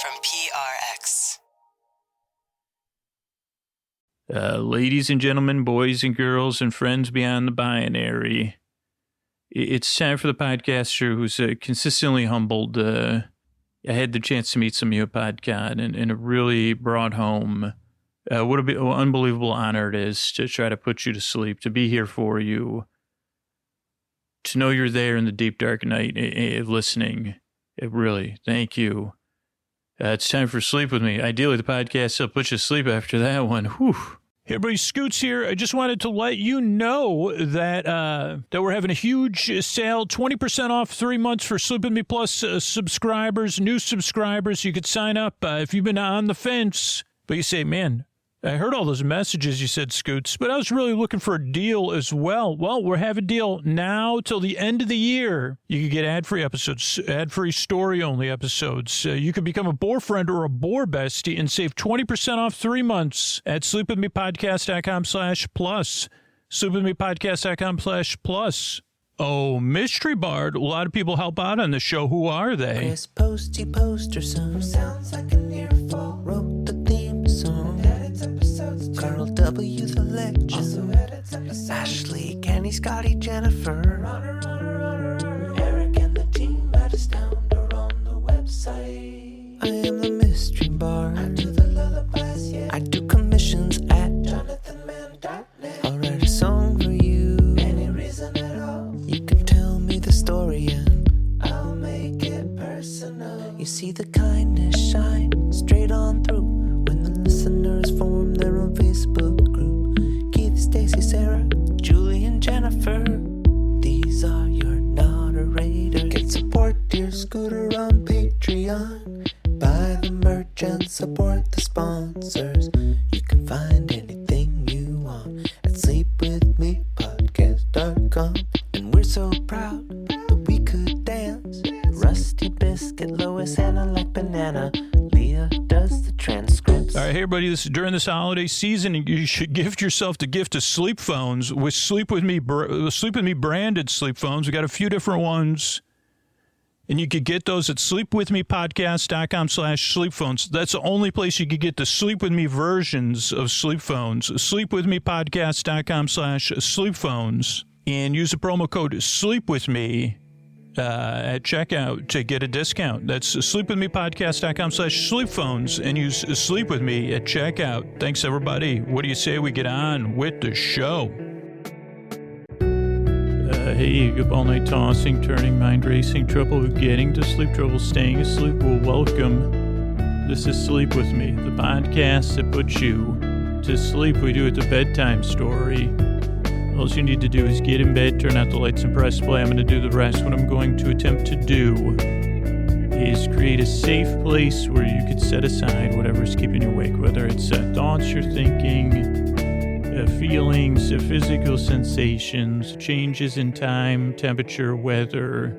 from PRX. Ladies and gentlemen, boys and girls, and friends beyond the binary, it's time for the podcaster who's consistently humbled. I had the chance to meet some of you at PodCon, and it really brought home what an unbelievable honor it is to try to put you to sleep, to be here for you, to know you're there in the deep, dark night listening. Really, thank you. It's time for Sleep With Me. Ideally, the podcast will put you to sleep after that one. Whew. Hey, everybody, Scoots here. I just wanted to let you know that that we're having a huge sale, 20% off 3 months for Sleep With Me Plus subscribers, new subscribers. You could sign up if you've been on the fence, but you say, man, I heard all those messages you said, Scoots, but I was really looking for a deal as well. Well, we're having a deal now till the end of the year. You can get ad-free episodes, ad-free story-only episodes. You can become a boar friend or a boar bestie and save 20% off 3 months at sleepwithmepodcast.com/plus. sleepwithmepodcast.com/plus. Oh, Mystery Bard. A lot of people help out on the show. Who are they? Chris Posty Poster Son sounds like an earful. Wrote the theme song. Carl W. the Legend. Also edits episodes. Ashley, Kenny, Scotty, Jennifer. Eric and the team at Astound are on the website. I am the Mystery Bard. I do the lullabies, yeah. I do commissions at JonathanMann.net. I'll write a song for you. Any reason at all. You can tell me the story and I'll make it personal. You see the kindness shine straight on through when the listeners form their own Facebook group. Keith, Stacy, Sarah, Julie, and Jennifer. These are your moderators. Get support your scooter on Patreon. Buy the merch and support the sponsors. You can find anything you want at sleepwithmepodcast.com. And we're so proud that we could dance. Rusty Biscuit, Lois, Anna like banana. Leah does the transcripts. All right, hey, everybody, this is during this holiday season, you should gift yourself the gift of sleep phones with Sleep With Me branded sleep phones. We got a few different ones, and you could get those at sleepwithmepodcast.com/sleep phones. That's the only place you could get the Sleep With Me versions of sleep phones. Sleepwithmepodcast.com/sleep phones, and use the promo code Sleep With Me at checkout to get a discount. That's sleepwithmepodcast.com/sleep phones and use Sleep With Me at checkout. Thanks, everybody. What do you say we get on with the show? Hey, good all night tossing, turning, mind racing, trouble getting to sleep, trouble staying asleep. Well, welcome. This is Sleep With Me, the podcast that puts you to sleep. We do it the bedtime story. All you need to do is get in bed, turn out the lights, and press play. I'm going to do the rest. What I'm going to attempt to do is create a safe place where you could set aside whatever's keeping you awake, whether it's thoughts you're thinking, feelings, physical sensations, changes in time, temperature, weather,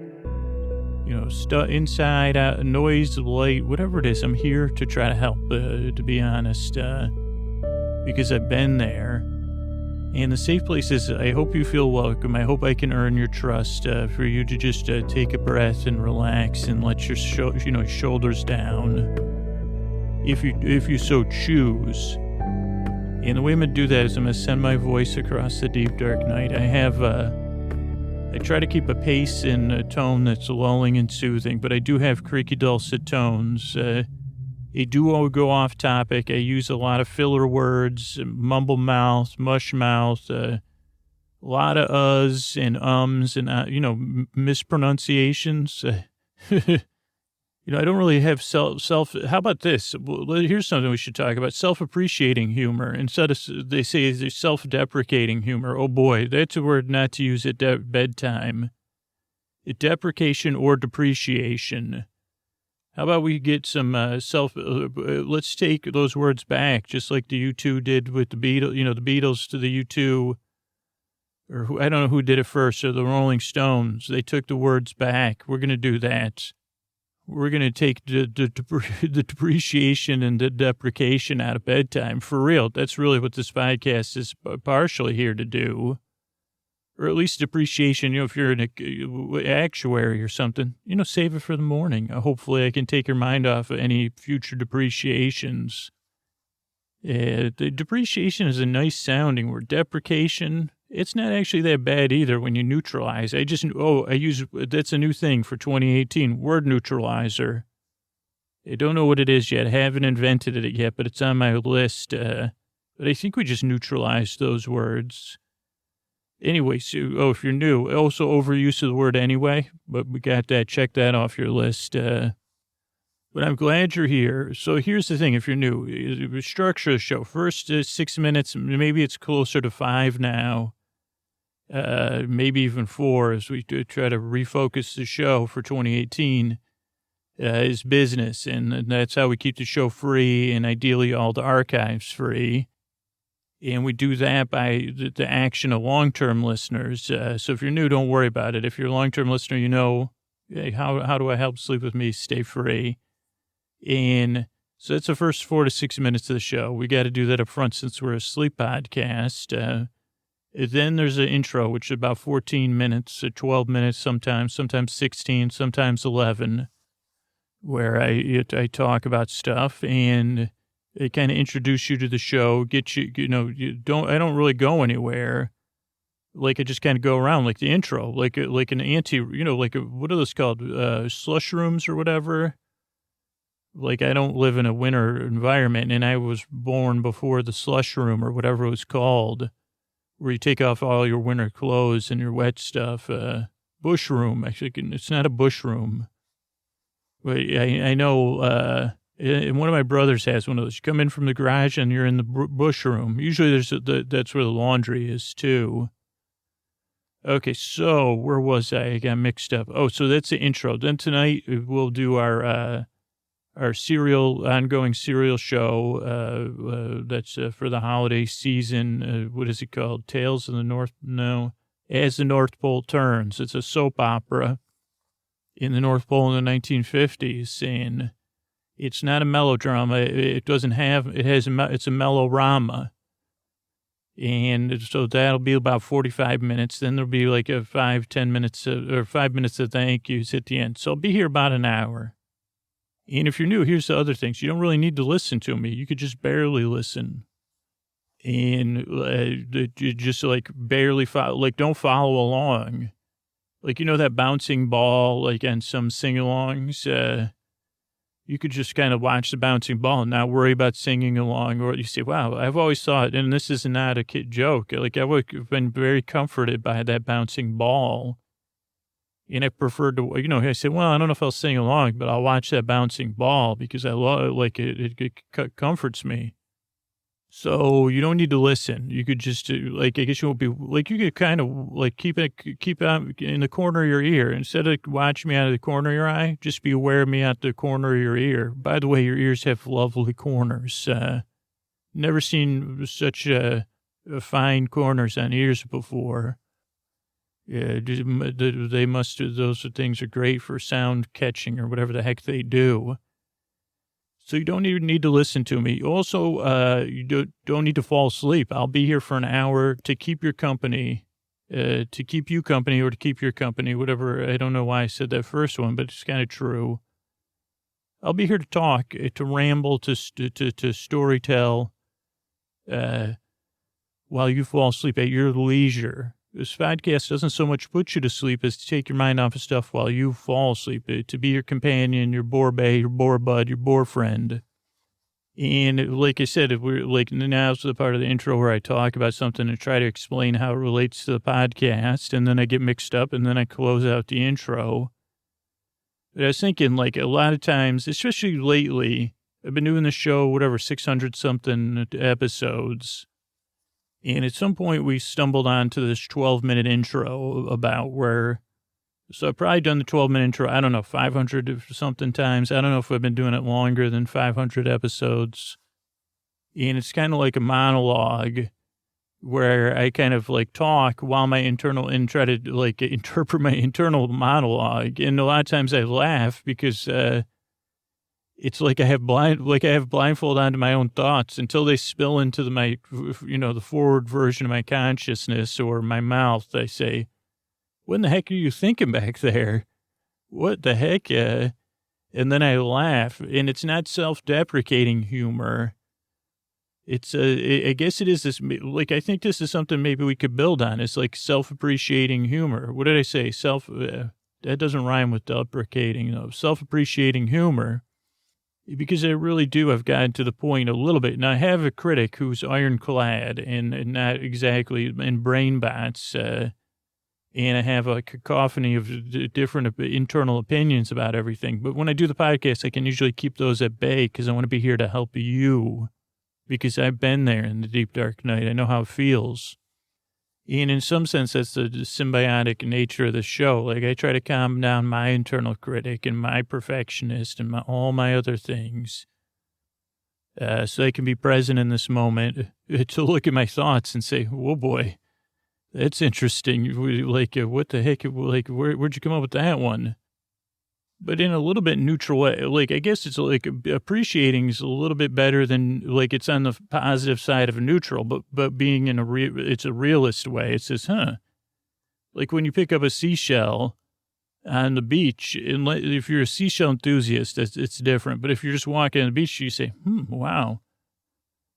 inside, out, noise, light, whatever it is. I'm here to try to help, to be honest, because I've been there. And the safe place is, I hope you feel welcome. I hope I can earn your trust for you to just take a breath and relax and let your shoulders down, if you so choose. And the way I'm going to do that is I'm going to send my voice across the deep, dark night. I try to keep a pace and a tone that's lulling and soothing, but I do have creaky, dulcet tones. I do go off topic. I use a lot of filler words, mumble mouth, mush mouth, a lot of uhs and ums and, mispronunciations. I don't really have self. How about this? Well, here's something we should talk about. Self-appreciating humor. Instead of, they say, there's self-deprecating humor. Oh boy, that's a word not to use at bedtime. Deprecation or depreciation. How about we get some let's take those words back, just like the U2 did with the Beatles, the Beatles to the U2, or I don't know who did it first, or the Rolling Stones. They took the words back. We're going to do that. We're going to take the depreciation and the deprecation out of bedtime. For real, that's really what this podcast is partially here to do. or at least depreciation, if you're an actuary or something, save it for the morning. Hopefully I can take your mind off of any future depreciations. The depreciation is a nice sounding word. Deprecation, it's not actually that bad either when you neutralize. That's a new thing for 2018, word neutralizer. I don't know what it is yet. I haven't invented it yet, but it's on my list. But I think we just neutralized those words. Anyway, so, if you're new, also overuse of the word anyway, but we got that. Check that off your list. But I'm glad you're here. So here's the thing. If you're new, structure the show. First 6 minutes, maybe it's closer to 5 now, maybe even 4 as we try to refocus the show for 2018 is business. And that's how we keep the show free and ideally all the archives free. And we do that by the action of long-term listeners. So if you're new, don't worry about it. If you're a long-term listener, hey, how do I help Sleep With Me stay free? And so that's the first 4 to 6 minutes of the show. We got to do that up front since we're a sleep podcast. Then there's an intro, which is about 14 minutes, 12 minutes sometimes 16, sometimes 11, where I talk about stuff and it kind of introduce you to the show, get you, I don't really go anywhere. Like I just kind of go around like the intro, like an what are those called? Slush rooms or whatever. Like I don't live in a winter environment and I was born before the slush room or whatever it was called, where you take off all your winter clothes and your wet stuff. Bush room. Actually, it's not a bush room. But I know, and one of my brothers has one of those. You come in from the garage and you're in the bush room. Usually that's where the laundry is too. Okay, so where was I? I got mixed up. Oh, so that's the intro. Then tonight we'll do our ongoing serial show. That's for the holiday season. What is it called? Tales of the North? No, As the North Pole Turns. It's a soap opera in the North Pole in the 1950s, and it's not a melodrama. It's a Mellowrama. And so that'll be about 45 minutes. Then there'll be like a 5 minutes of thank yous at the end. So I'll be here about an hour. And if you're new, here's the other things. You don't really need to listen to me. You could just barely listen. And you just like barely follow, like don't follow along. Like, that bouncing ball, like on some sing-alongs, you could just kind of watch the bouncing ball and not worry about singing along. Or you say, wow, I've always thought, and this is not a kid joke, like I've been very comforted by that bouncing ball. And I preferred to, I said, well, I don't know if I'll sing along, but I'll watch that bouncing ball because I love it. Like it comforts me. So you don't need to listen. You could just I guess you won't be like, you could kind of like keep it in the corner of your ear. Instead of watching me out of the corner of your eye, just be aware of me out the corner of your ear. By the way, your ears have lovely corners. Never seen such fine corners on ears before. Yeah, those things are great for sound catching or whatever the heck they do. So you don't even need to listen to me. Also, you don't need to fall asleep. I'll be here for an hour to keep your company, or to keep your company, whatever. I don't know why I said that first one, but it's kind of true. I'll be here to talk, to ramble, to storytell, while you fall asleep at your leisure. This podcast doesn't so much put you to sleep as to take your mind off of stuff while you fall asleep, to be your companion, your bore bae, your bore bud, your bore friend. And like I said, if we're like, now's the part of the intro where I talk about something and try to explain how it relates to the podcast, and then I get mixed up, and then I close out the intro. But I was thinking, like, a lot of times, especially lately, I've been doing the show, 600-something episodes. And at some point, we stumbled onto this 12-minute intro about so I've probably done the 12-minute intro, I don't know, 500-something times. I don't know if I've been doing it longer than 500 episodes. And it's kind of like a monologue where I kind of like talk while and try to like interpret my internal monologue. And a lot of times I laugh because it's like I have blindfold onto my own thoughts until they spill into the forward version of my consciousness or my mouth. I say, what in the heck are you thinking back there? What the heck? And then I laugh, and it's not self-deprecating humor. It's, I guess it is this, like, I think this is something maybe we could build on. It's like self-appreciating humor. What did I say? That doesn't rhyme with deprecating, though. Self-appreciating humor. Because I really do, I've gotten to the point a little bit. Now, I have a critic who's ironclad and not exactly in brain bots, and I have a cacophony of different internal opinions about everything. But when I do the podcast, I can usually keep those at bay because I want to be here to help you. Because I've been there in the deep, dark night. I know how it feels. And in some sense, that's the symbiotic nature of the show. Like, I try to calm down my internal critic and my perfectionist and all my other things. So I can be present in this moment to look at my thoughts and say, oh boy, that's interesting. Like, what the heck? Like, where'd you come up with that one? But in a little bit neutral way. Like, I guess it's like appreciating is a little bit better than, like, it's on the positive side of a neutral, but being in it's a realist way. It says, like when you pick up a seashell on the beach, and if you're a seashell enthusiast, it's different. But if you're just walking on the beach, you say, wow.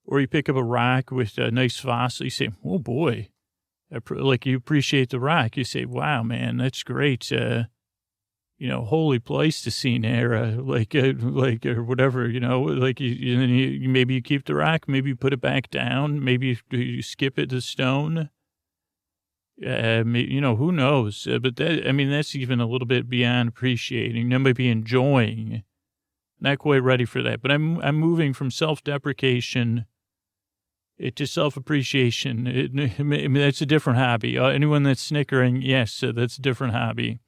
Or you pick up a rock with a nice fossil, you say, oh boy. Like, you appreciate the rock. You say, wow, man, that's great. Holy Pleistocene era, like or whatever, like you maybe you keep the rock, maybe you put it back down, maybe you skip it to stone. Who knows? But that's even a little bit beyond appreciating. That might be enjoying. Not quite ready for that, but I'm moving from self-deprecation to self-appreciation. That's a different hobby. Anyone that's snickering, yes, that's a different hobby.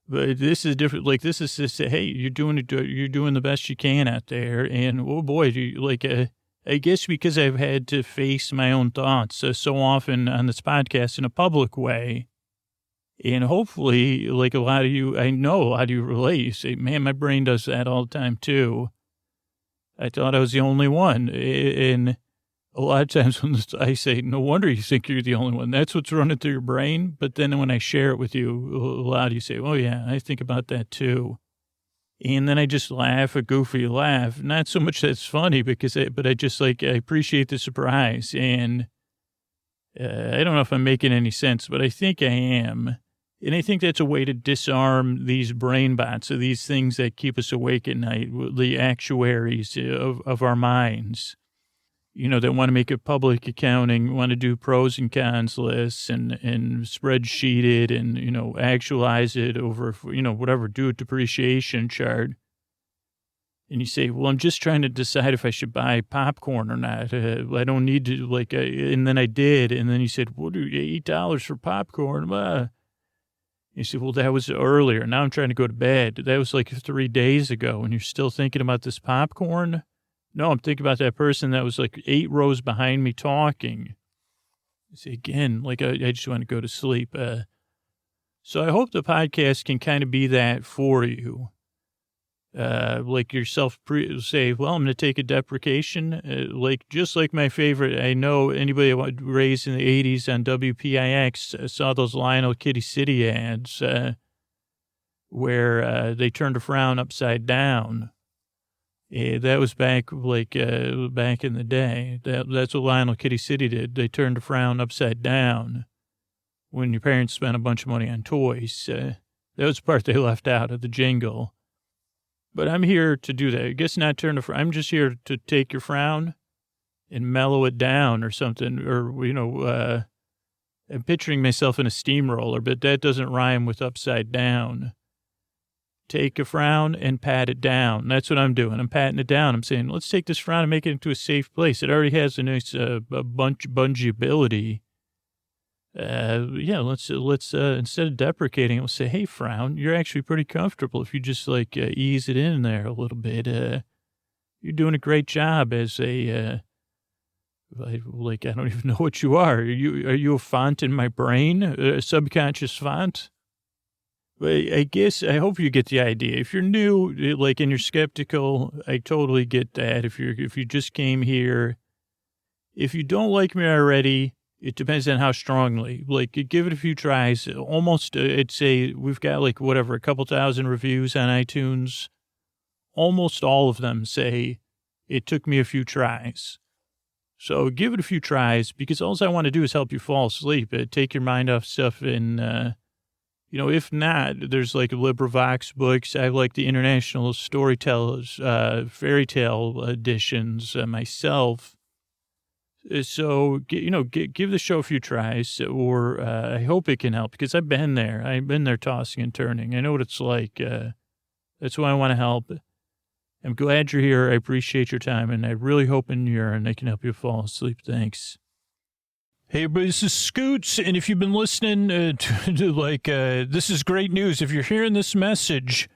But this is different. Like, this is to say, hey, you're doing the best you can out there. And, oh boy, I guess because I've had to face my own thoughts so often on this podcast in a public way. And hopefully, like, I know a lot of you relate. You say, man, my brain does that all the time too. I thought I was the only one. And a lot of times when I say, no wonder you think you're the only one. That's what's running through your brain. But then when I share it with you, a lot of you say, oh, yeah, I think about that too. And then I just laugh, a goofy laugh. Not so much that's funny, but I just, like, I appreciate the surprise. And I don't know if I'm making any sense, but I think I am. And I think that's a way to disarm these brain bots, or these things that keep us awake at night, the actuaries of our minds. That want to make a public accounting, want to do pros and cons lists and spreadsheet it and, actualize it over, whatever, do a depreciation chart. And you say, well, I'm just trying to decide if I should buy popcorn or not. I don't need to, and then I did. And then you said, what are $8 for popcorn? You said, well, that was earlier. Now I'm trying to go to bed. That was like 3 days ago. And you're still thinking about this popcorn? No, I'm thinking about that person that was like 8 rows behind me talking. See, again, like I just want to go to sleep. So I hope the podcast can kind of be that for you. Like yourself say, well, I'm going to take a deprecation. Just like my favorite, I know anybody raised in the 80s on WPIX saw those Lionel Kitty City ads where they turned a frown upside down. That was back in the day. That's what Lionel Kitty City did. They turned a frown upside down when your parents spent a bunch of money on toys. That was the part they left out of the jingle. But I'm here to do that. I guess not turn a frown. I'm just here to take your frown and mellow it down or something. Or, I'm picturing myself in a steamroller, but that doesn't rhyme with upside down. Take a frown and pat it down. That's what I'm doing. I'm patting it down. I'm saying, let's take this frown and make it into a safe place. It already has a nice bungeability. Let's instead of deprecating it, we'll say, hey, frown, you're actually pretty comfortable if you just ease it in there a little bit. You're doing a great job as I don't even know what you are. Are you a font in my brain? A subconscious font? But I guess, I hope you get the idea. If you're new, like, and you're skeptical, I totally get that. If you just came here, if you don't like me already, it depends on how strongly. Like, give it a few tries. Almost, I'd say we've got like whatever, a couple thousand reviews on iTunes. Almost all of them say it took me a few tries. So give it a few tries, because all I want to do is help you fall asleep. Take your mind off stuff, and if not, there's like LibriVox books. I like the international storytellers, fairy tale editions myself. So, give the show a few tries, or I hope it can help, because I've been there. I've been there tossing and turning. I know what it's like. That's why I want to help. I'm glad you're here. I appreciate your time, and I really hope and I can help you fall asleep. Thanks. Hey, everybody, this is Scoots, and if you've been listening this is great news. If you're hearing this message,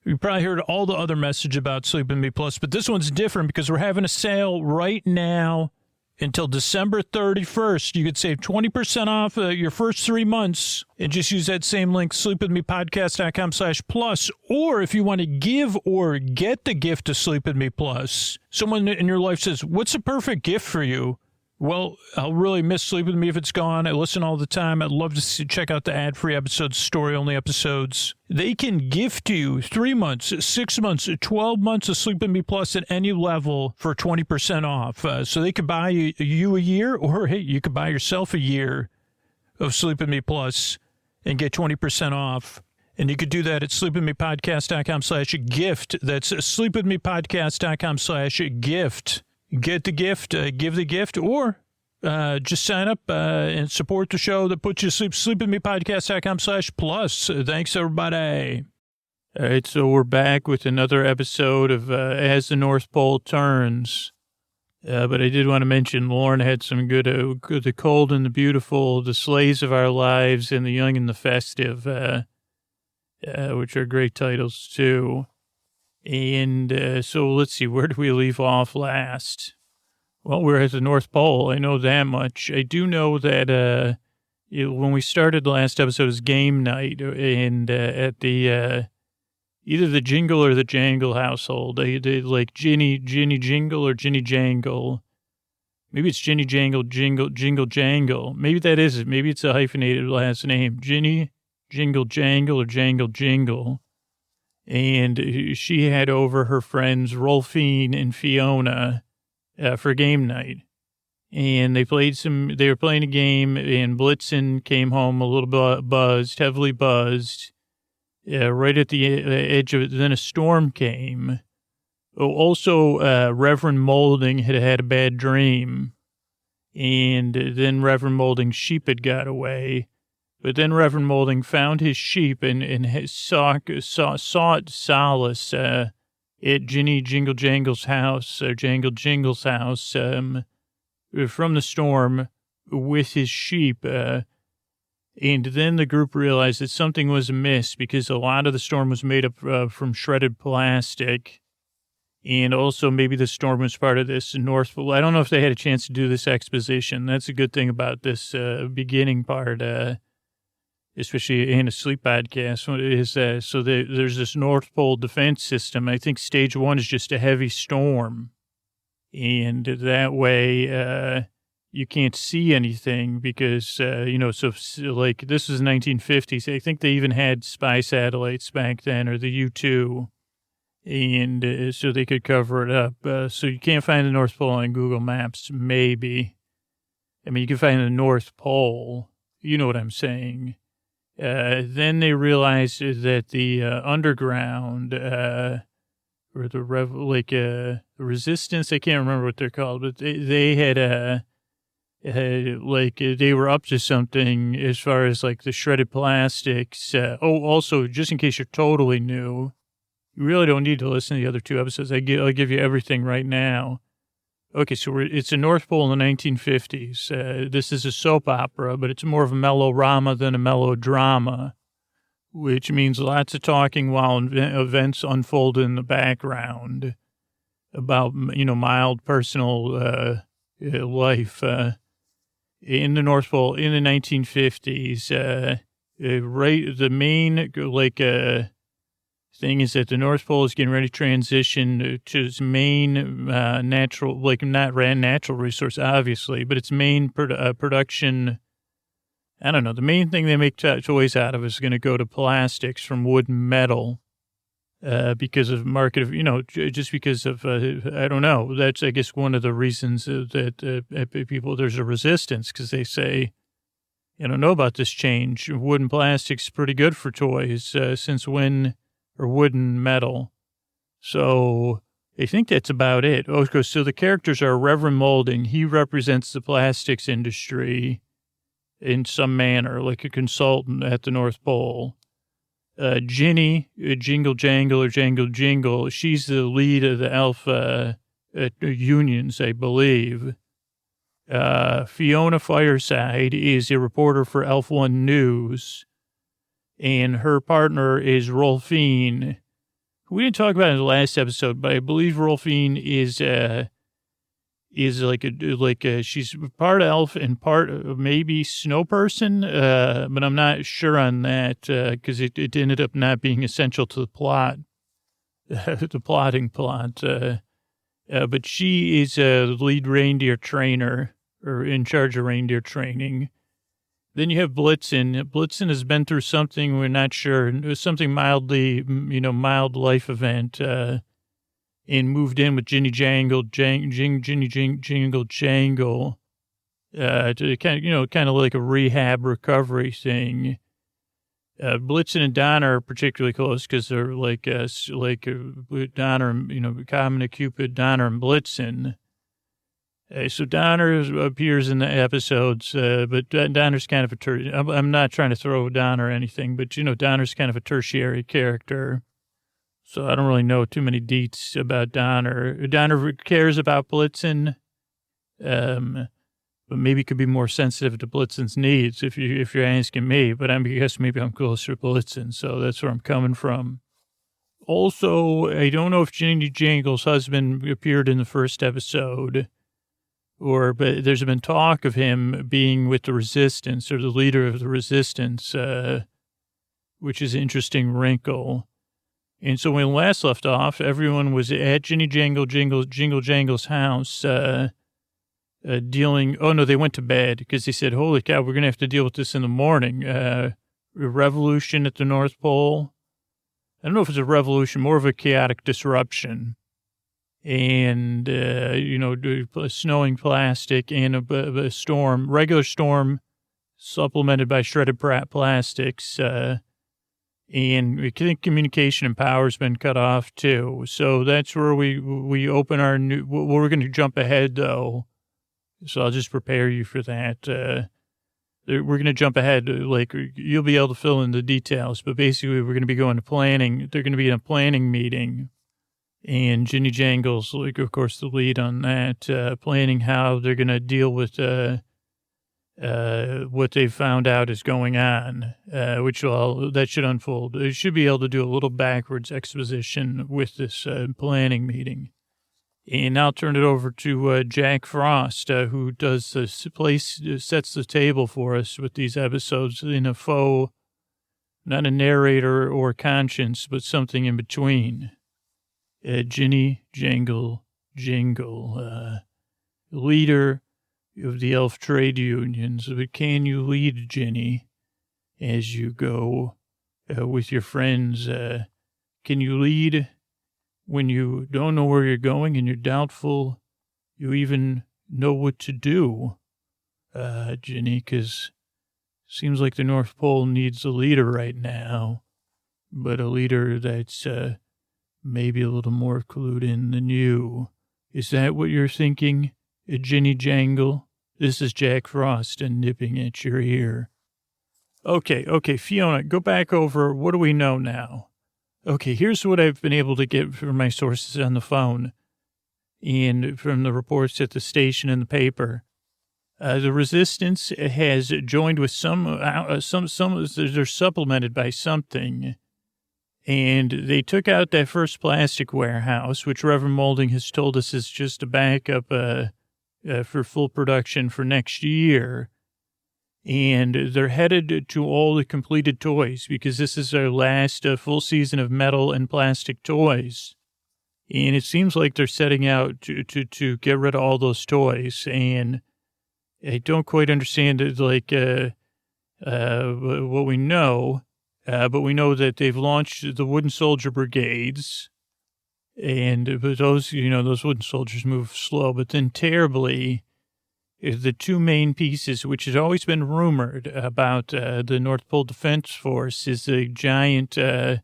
you probably heard all the other message about Sleep With Me Plus, but this one's different because we're having a sale right now until December 31st. You could save 20% off your first 3 months and just use that same link, sleepwithmepodcast.com/plus. Or if you want to give or get the gift of Sleep With Me Plus, someone in your life says, what's a perfect gift for you? Well, I'll really miss Sleep With Me if it's gone. I listen all the time. I'd love to check out the ad-free episodes, story-only episodes. They can gift you 3 months, 6 months, 12 months of Sleep With Me Plus at any level for 20% off. So they could buy you a year, or, hey, you could buy yourself a year of Sleep With Me Plus and get 20% off. And you could do that at sleepwithmepodcast.com/gift. That's sleepwithmepodcast.com/gift. Get the gift, give the gift, or just sign up and support the show that puts you to sleep. Sleepwithmepodcast.com/plus. Thanks, everybody. All right, so we're back with another episode of As the North Pole Turns. But I did want to mention Lauren had some good, The Cold and the Beautiful, The Sleighs of Our Lives, and The Young and the Festive, which are great titles, too. And so let's see, where did we leave off last? Well, we're at the North Pole. I know that much. I do know that when we started the last episode, it was game night, and at the either the Jingle or the Jangle household, they like Ginny Jingle or Ginny Jangle. Maybe it's Ginny Jangle, Jingle Jangle. Maybe that is it. Maybe it's a hyphenated last name. Ginny Jingle Jangle or Jangle Jingle. And she had over her friends Rolfine and Fiona for game night. And they were playing a game, and Blitzen came home a little buzzed, heavily buzzed, right at the edge of it. Then a storm came. Also, Reverend Moulding had a bad dream. And then Reverend Moulding's sheep had got away. But then Reverend Moulding found his sheep and sought solace at Ginny Jingle Jangle's house, or Jangle Jingle's house, from the storm with his sheep. And then the group realized that something was amiss, because a lot of the storm was made up from shredded plastic. And also maybe the storm was part of this North Pole. I don't know if they had a chance to do this exposition. That's a good thing about this beginning part, especially in a sleep podcast, is there's this North Pole defense system. I think stage 1 is just a heavy storm. And that way, you can't see anything because, so like this was 1950s. I think they even had spy satellites back then, or the U-2. And so they could cover it up. So you can't find the North Pole on Google Maps, maybe. I mean, you can find the North Pole. You know what I'm saying. Then they realized that the underground, or the resistance, I can't remember what they're called, but they had they were up to something as far as like the shredded plastics. Also, just in case you're totally new, you really don't need to listen to the other 2 episodes. I'll give you everything right now. Okay, so it's a North Pole in the 1950s. This is a soap opera, but it's more of a Mellowrama than a melodrama, which means lots of talking while events unfold in the background about, mild personal life in the North Pole in the 1950s. the main, thing is that the North Pole is getting ready to transition to its main natural, not natural resource, obviously, but its main production. I don't know. The main thing they make toys out of is going to go to plastics from wood and metal because of market of, just because of, I don't know. That's, I guess, one of the reasons that people, there's a resistance because they say, I don't know about this change. Wood and plastic's pretty good for toys since when, or wood and metal. So I think that's about it. Oh, so the characters are Reverend Molding. He represents the plastics industry in some manner, like a consultant at the North Pole. Ginny, Jingle Jangle or Jangle Jingle, she's the lead of the elf unions, I believe. Fiona Fireside is a reporter for Elf One News, and her partner is Rolfine. We didn't talk about it in the last episode, but I believe Rolfine is she's part elf and part maybe snow person, but I'm not sure on that because it ended up not being essential to the plot, the plotting plot. But she is a lead reindeer trainer or in charge of reindeer training. Then you have Blitzen. Blitzen has been through something, we're not sure. It was something mildly, mild life event, and moved in with Ginny Jangle, Jingle Jangle, to kind of like a rehab recovery thing. Blitzen and Donna are particularly close because they're Donna and, Common and Cupid, Donna and Blitzen. So Donner appears in the episodes, but Donner's kind of a I'm not trying to throw Donner or anything, but, Donner's kind of a tertiary character. So I don't really know too many deets about Donner. Donner cares about Blitzen, but maybe could be more sensitive to Blitzen's needs if you're asking me. But I guess maybe I'm closer to Blitzen, so that's where I'm coming from. Also, I don't know if Ginny Jangle's husband appeared in the first episode. But there's been talk of him being with the resistance or the leader of the resistance, which is an interesting wrinkle. And so when we last left off, everyone was at Ginny Jingle Jangle's house, dealing. Oh no, they went to bed because they said, "Holy cow, we're gonna have to deal with this in the morning." A revolution at the North Pole. I don't know if it's a revolution, more of a chaotic disruption. And, snowing plastic and a storm, regular storm, supplemented by shredded plastics. And we think communication and power has been cut off, too. So that's where we open our new, we're going to jump ahead, though. So I'll just prepare you for that. We're going to jump ahead, you'll be able to fill in the details. But basically, we're going to be going to planning. They're going to be in a planning meeting. And Ginny Jangle's, of course, the lead on that, planning how they're going to deal with what they found out is going on, that should unfold. They should be able to do a little backwards exposition with this planning meeting. And I'll turn it over to Jack Frost, who does sets the table for us with these episodes in a faux, not a narrator or conscience, but something in between. Ginny Jangle, leader of the elf trade unions. But can you lead, Ginny, as you go with your friends? Can you lead when you don't know where you're going and you're doubtful you even know what to do, Ginny? Because it seems like the North Pole needs a leader right now, but a leader that's maybe a little more clued in than you. Is that what you're thinking, Ginny Jangle? This is Jack Frost and nipping at your ear. Okay, Fiona, go back over. What do we know now? Okay, here's what I've been able to get from my sources on the phone and from the reports at the station and the paper. The resistance has joined with some, they're supplemented by something. And they took out that first plastic warehouse, which Reverend Molding has told us is just a backup for full production for next year. And they're headed to all the completed toys because this is our last full season of metal and plastic toys. And it seems like they're setting out to get rid of all those toys. And I don't quite understand what we know, but we know that they've launched the wooden soldier brigades. And those, those wooden soldiers move slow, but then terribly, the two main pieces, which has always been rumored about the North Pole Defense Force, is the giant wooden,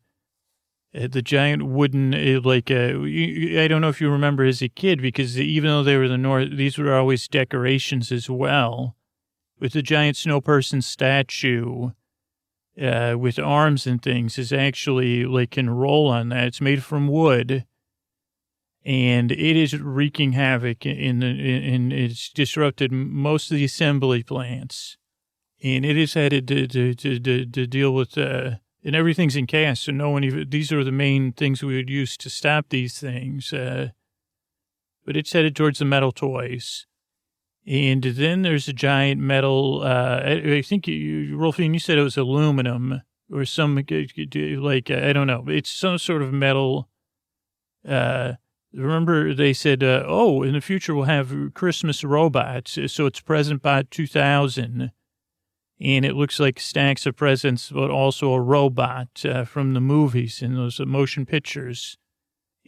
I don't know if you remember as a kid, because even though they were the North, these were always decorations as well, with the giant snow person statue with arms and things is actually can roll on that. It's made from wood. And it is wreaking havoc in it's disrupted most of the assembly plants. And it is headed to deal with, and everything's in chaos. So no one even, these are the main things we would use to stop these things. But it's headed towards the metal toys. And then there's a giant metal, I think Rolfine, you said it was aluminum or some, I don't know. It's some sort of metal, remember, they said, in the future we'll have Christmas robots. So it's PresentBot 2000. And it looks like stacks of presents, but also a robot from the movies and those motion pictures.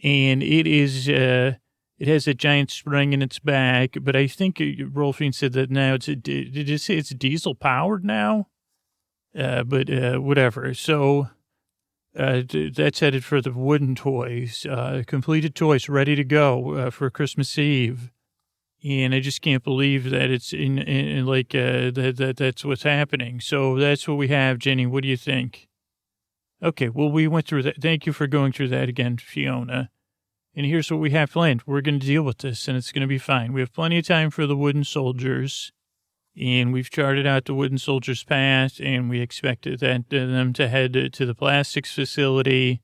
And it is, it has a giant spring in its back. But I think Rolfine said that now did it say it's diesel powered now? But whatever. So... that's headed for the wooden toys, completed toys ready to go for Christmas Eve. And I just can't believe that it's that's what's happening. So that's what we have, Jenny. What do you think? Okay, well, we went through that. Thank you for going through that again, Fiona. And here's what we have planned. We're going to deal with this, and it's going to be fine. We have plenty of time for the wooden soldiers. And we've charted out the wooden soldiers' path, and we expected them to head to the plastics facility.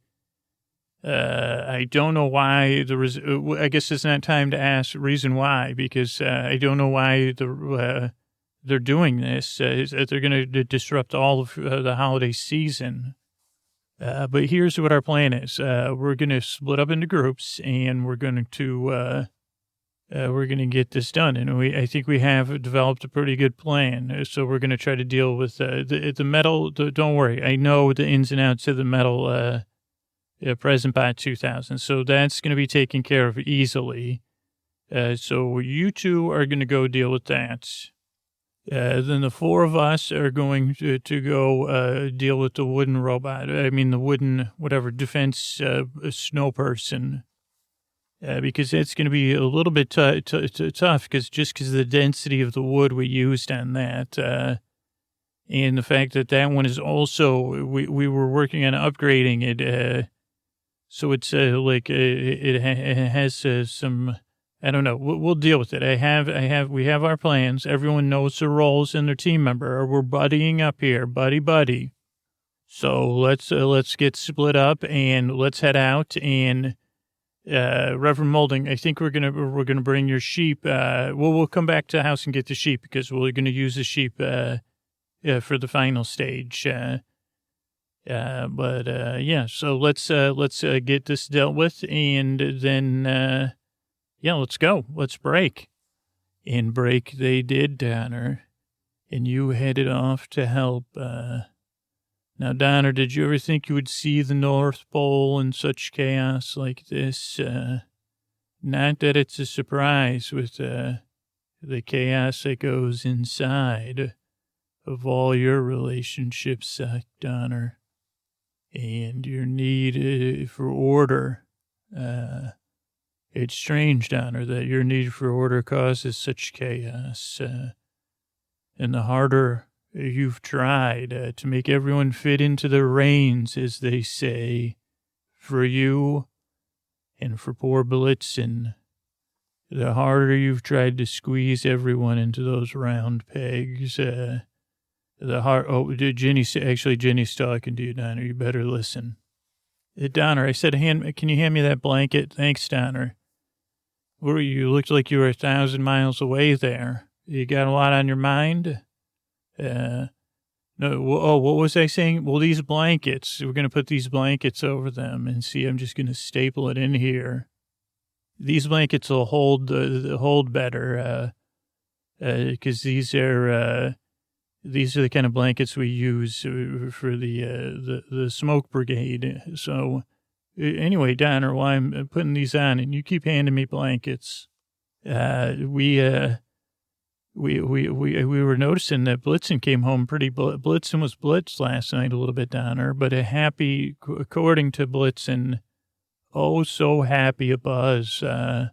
I don't know why I guess it's not time to ask reason why, because I don't know why they're doing this. They're going to disrupt all of the holiday season. But here's what our plan is. We're going to split up into groups, and we're going to get this done. And I think we have developed a pretty good plan. So we're going to try to deal with the metal. Don't worry. I know the ins and outs of the metal PresentBot 2000. So that's going to be taken care of easily. So you two are going to go deal with that. Then the four of us are going to go deal with the wooden robot. I mean, the wooden, defense snow person. Because it's going to be a little bit tough because of the density of the wood we used on that. And the fact that one is also, we were working on upgrading it. So it's it has some, I don't know. We'll deal with it. We have our plans. Everyone knows their roles and their team member. We're buddying up here, buddy. So let's get split up and let's head out. And Reverend Molding, I think we're gonna bring your sheep. We'll come back to the house and get the sheep because we're gonna use the sheep for the final stage. So let's get this dealt with, and then let's go. Let's break. And break they did, Donner, and you headed off to help. Now, Donner, did you ever think you would see the North Pole in such chaos like this? Not that it's a surprise with the chaos that goes inside of all your relationships, Donner, and your need for order. It's strange, Donner, that your need for order causes such chaos. And the harder you've tried to make everyone fit into the reins, as they say, for you and for poor Blitzen. The harder you've tried to squeeze everyone into those round pegs, Jenny's talking to you, Donner. You better listen. Donner, I said, can you hand me that blanket? Thanks, Donner. You looked like you were 1,000 miles away there. You got a lot on your mind? No, oh, what was I saying? Well, these blankets, we're going to put these blankets over them and see, I'm just going to staple it in here. These blankets will hold better, because these are the kind of blankets we use for the smoke brigade. So anyway, Donner, while I'm putting these on and you keep handing me blankets, we were noticing that Blitzen came home pretty. Blitzen was blitzed last night a little bit, Donner, but a happy, according to Blitzen, oh, so happy a buzz. And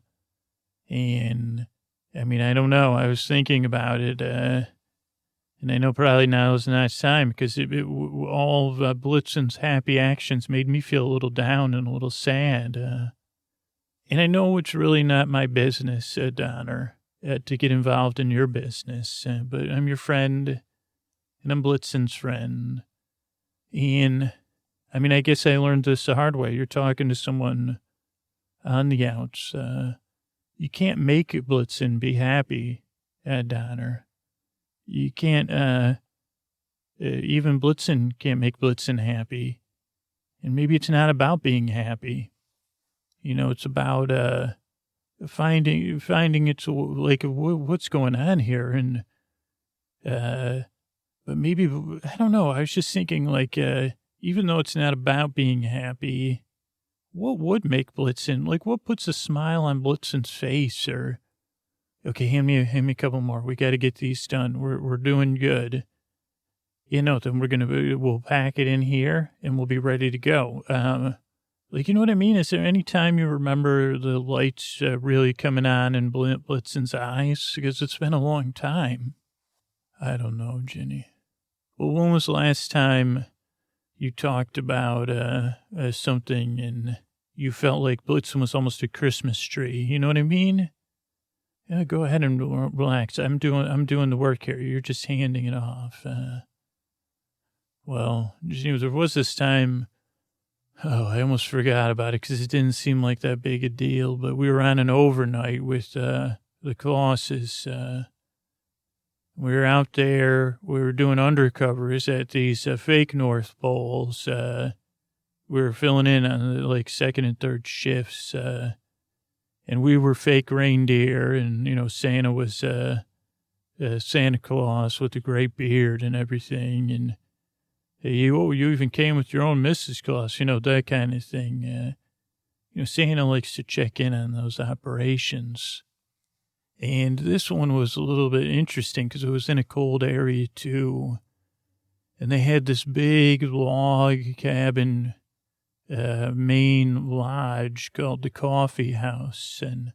I mean, I don't know. I was thinking about it, and I know probably now is not time because all of Blitzen's happy actions made me feel a little down and a little sad. And I know it's really not my business, Donner, to get involved in your business, but I'm your friend, and I'm Blitzen's friend. And, I mean, I guess I learned this the hard way. You're talking to someone on the outs. You can't make Blitzen be happy, Donner. You can't, even Blitzen can't make Blitzen happy. And maybe it's not about being happy. You know, it's about, finding it's like what's going on here, and but maybe I don't know. I was just thinking, like, even though it's not about being happy, what would make Blitzen, like, what puts a smile on Blitzen's face? Or okay, hand me a couple more. We got to get these done. We're doing good. You know, then we'll pack it in here and we'll be ready to go. Like, you know what I mean? Is there any time you remember the lights really coming on in Blitzen's eyes? Because it's been a long time. I don't know, Jenny. Well, when was the last time you talked about something and you felt like Blitzen was almost a Christmas tree? You know what I mean? Yeah, go ahead and relax. I'm doing the work here. You're just handing it off. Well, there was this time. Oh, I almost forgot about it because it didn't seem like that big a deal. But we were on an overnight with the Clauses. We were out there. We were doing undercovers at these fake North Poles. We were filling in on like second and third shifts. And we were fake reindeer. And, you know, Santa was Santa Claus with a great beard and everything. And you even came with your own Mrs. Claus, you know, that kind of thing. You know, Santa likes to check in on those operations. And this one was a little bit interesting because it was in a cold area, too. And they had this big log cabin, main lodge called the Coffee House. And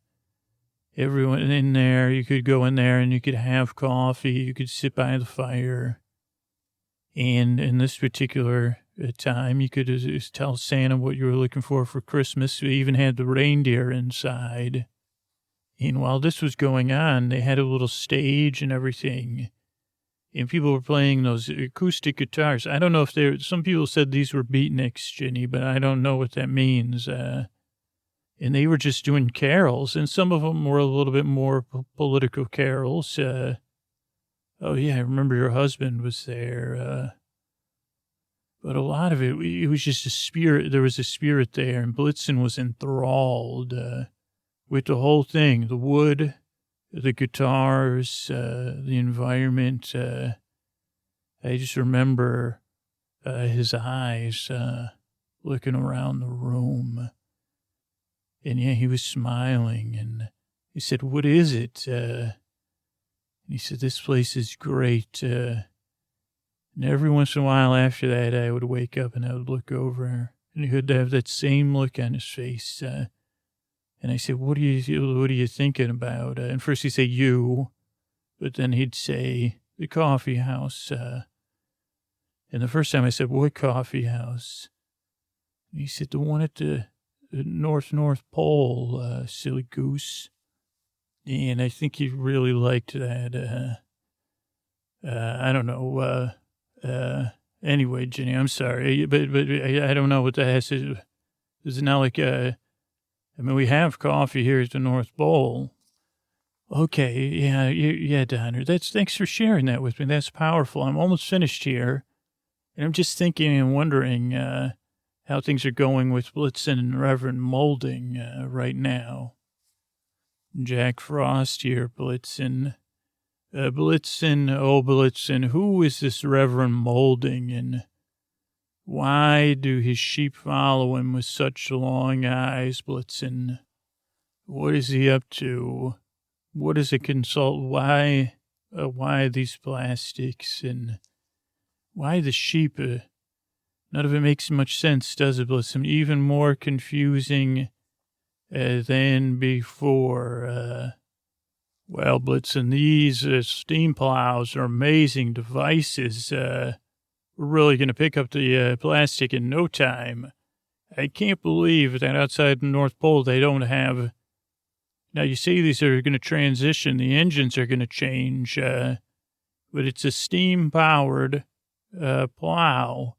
everyone in there, you could go in there and you could have coffee. You could sit by the fire. And in this particular time, you could just tell Santa what you were looking for Christmas. We even had the reindeer inside. And while this was going on, they had a little stage and everything. And people were playing those acoustic guitars. I don't know if some people said these were beatniks, Jenny, but I don't know what that means. And they were just doing carols. And some of them were a little bit more political carols. Oh, yeah, I remember your husband was there. But a lot of it was just a spirit. There was a spirit there, and Blitzen was enthralled with the whole thing, the wood, the guitars, the environment. I just remember his eyes looking around the room. And, yeah, he was smiling, and he said, "What is it?" He said, "This place is great." And every once in a while after that, I would wake up and I would look over and he would have that same look on his face. And I said, what are you thinking about? And first he'd say, you, but then he'd say, the coffee house. And the first time I said, what coffee house? And he said, the one at the North Pole, silly goose. And I think he really liked that. I don't know. Anyway, Jenny, I'm sorry, but I don't know what that has to do. Is it not like, I mean, we have coffee here at the North Pole. Okay, yeah, Donner. Thanks for sharing that with me. That's powerful. I'm almost finished here, and I'm just thinking and wondering how things are going with Blitzen and Reverend Molding right now. Jack Frost here, Blitzen. Blitzen, who is this Reverend Molding, and why do his sheep follow him with such long eyes, Blitzen? What is he up to? What is a consult? Why these plastics, and why the sheep? None of it makes much sense, does it, Blitzen? Even more confusing than before. Well, Blitzen, these steam plows are amazing devices. We're really going to pick up the plastic in no time. I can't believe that outside the North Pole they don't have. Now, you see these are going to transition. The engines are going to change, but it's a steam-powered plow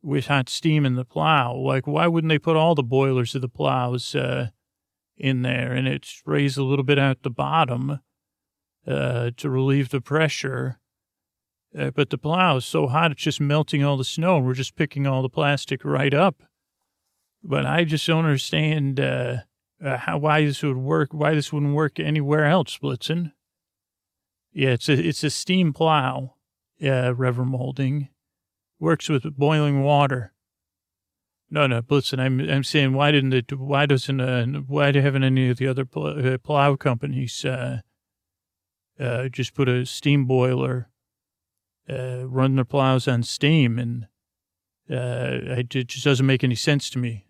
with hot steam in the plow. Like, why wouldn't they put all the boilers of the plows in there, and it's raised a little bit at the bottom to relieve the pressure? But the plow is so hot, it's just melting all the snow. We're just picking all the plastic right up. But I just don't understand why this would work, why this wouldn't work anywhere else, Blitzen. Yeah, it's a steam plow, Reverend Molding. Works with boiling water. No, Blitzen, I'm saying why haven't any of the other plow companies just put a steam boiler, run their plows on steam, and it just doesn't make any sense to me.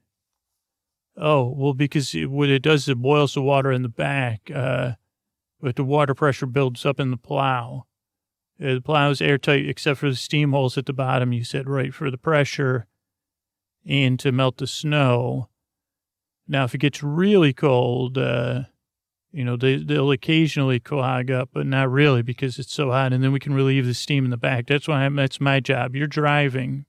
Oh, well, because what it does is it boils the water in the back, but the water pressure builds up in the plow. The plow is airtight except for the steam holes at the bottom, you said, right, for the pressure and to melt the snow. Now, if it gets really cold, they'll occasionally clog up, but not really because it's so hot, and then we can relieve the steam in the back. That's that's my job. You're driving,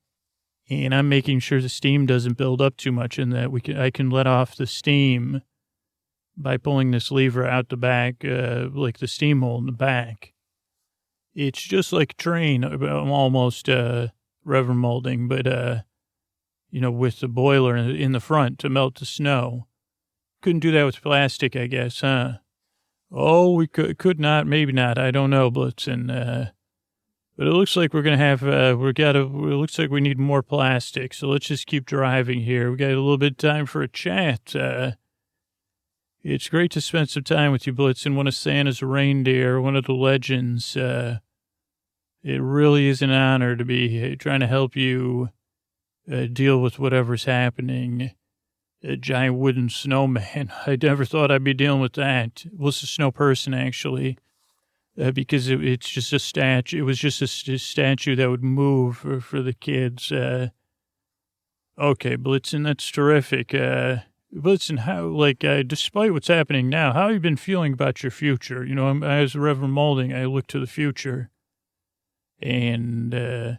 and I'm making sure the steam doesn't build up too much, and that I can let off the steam by pulling this lever out the back, like the steam hole in the back. It's just like a train, almost, Reverend Molding, but, with the boiler in the front to melt the snow. Couldn't do that with plastic, I guess, huh? Oh, we could not, maybe not. I don't know, Blitzen. But it looks like we're going to have, it looks like we need more plastic. So let's just keep driving here. We got a little bit of time for a chat. It's great to spend some time with you, Blitzen. One of Santa's reindeer, one of the legends. It really is an honor to be trying to help you deal with whatever's happening. A giant wooden snowman. I never thought I'd be dealing with that. Well, it's a snow person, actually, because it's just a statue. It was just a statue that would move for the kids. Okay, Blitzen, that's terrific. Blitzen, how, despite what's happening now, how have you been feeling about your future? As Reverend Molding, I look to the future, and,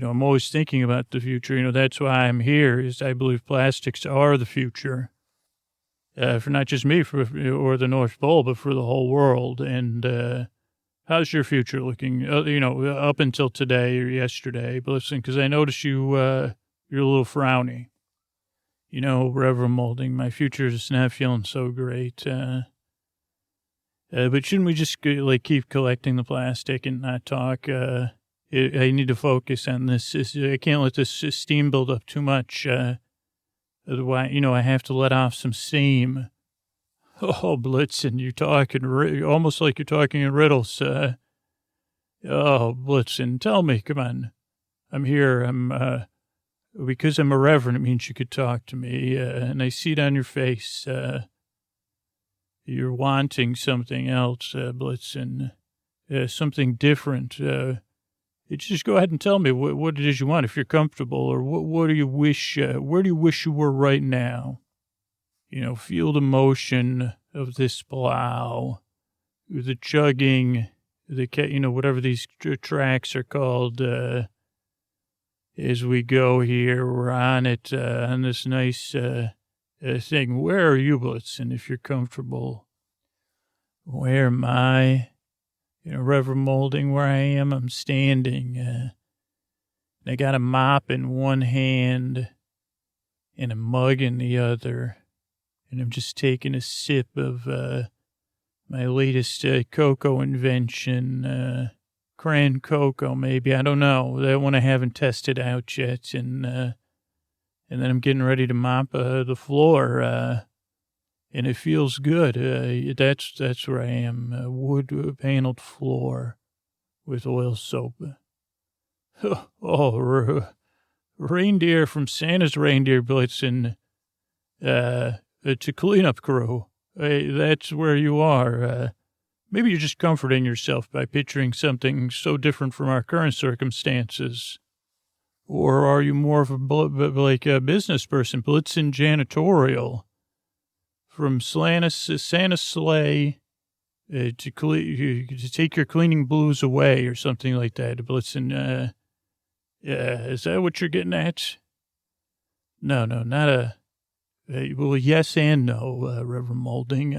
I'm always thinking about the future. That's why I'm here, is I believe plastics are the future, for not just me or the North Pole, but for the whole world. And how's your future looking, up until today or yesterday? But listen, because I noticed you're a little frowny. Reverend Molding, my future is not feeling so great. But shouldn't we just keep collecting the plastic and not talk? I need to focus on this. I can't let this steam build up too much. Otherwise, I have to let off some steam. Oh, Blitzen, you're talking almost like you're talking in riddles. Oh, Blitzen, tell me, come on. I'm here. Because I'm a reverend, it means you could talk to me. And I see it on your face. You're wanting something else, Blitzen, something different. Just go ahead and tell me what it is you want, if you're comfortable, or what do you wish, where do you wish you were right now? Feel the motion of this plow, the chugging, whatever these tracks are called, as we go here. We're on it, on this nice thing. Where are you, Blitzen, if you're comfortable? Where am I? Reverend Molding, where I am, I'm standing. I got a mop in one hand and a mug in the other. And I'm just taking a sip of my latest cocoa invention, cran cocoa, maybe. I don't know. That one I haven't tested out yet. And then I'm getting ready to mop the floor, and it feels good. That's where I am. Wood paneled floor with oil soap. Reindeer from Santa's Reindeer Blitzen to cleanup crew. That's where you are. Maybe you're just comforting yourself by picturing something so different from our current circumstances. Or are you more of a business person, Blitzen janitorial? From Santa's sleigh to take your cleaning blues away or something like that. Blitzen, is that what you're getting at? No, not a... well, yes and no, Reverend Molding.